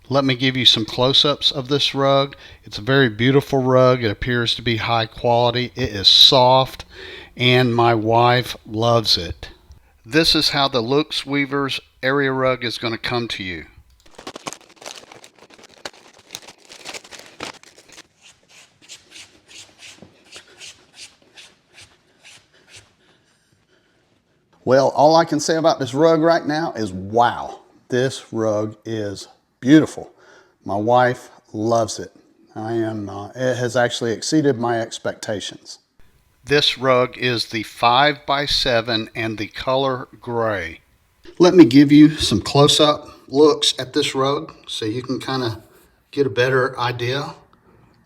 Let me give you some close-ups of this rug. It's a very beautiful rug. It appears to be high quality. It is soft, and my wife loves it. This is how the Luxe Weavers Area Rug is going to come to you. Well, all I can say about this rug right now is wow. This rug is beautiful. My wife loves it. It has actually exceeded my expectations. This rug is the 5x7 and the color gray. Let me give you some close-up looks at this rug so you can kind of get a better idea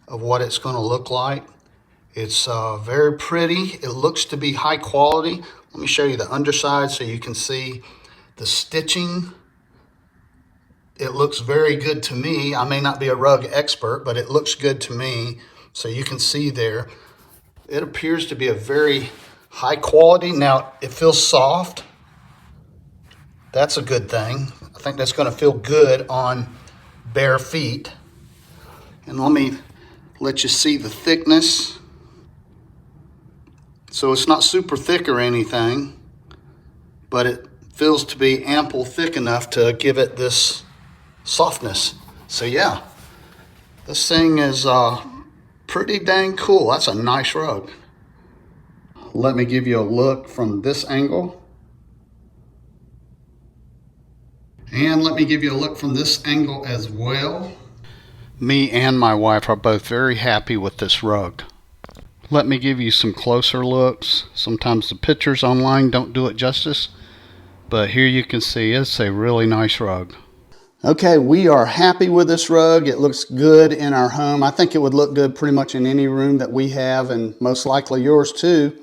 of what it's going to look like. It's very pretty. It looks to be high quality. Let me show you the underside so you can see the stitching. It looks very good to me. I may not be a rug expert, but it looks good to me. So you can see there, it appears to be a very high quality. Now, it feels soft. That's a good thing. I think that's going to feel good on bare feet. And let me let you see the thickness. So it's not super thick or anything, but it feels to be ample thick enough to give it this softness. So yeah, this thing is pretty dang cool. That's a nice rug. Let me give you a look from this angle. And let me give you a look from this angle as well. Me and my wife are both very happy with this rug. Let me give you some closer looks. Sometimes the pictures online don't do it justice, but here you can see it's a really nice rug. Okay, we are happy with this rug. It looks good in our home. I think it would look good pretty much in any room that we have, and most likely yours too.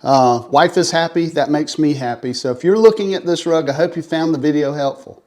Wife is happy. That makes me happy. So if you're looking at this rug, I hope you found the video helpful.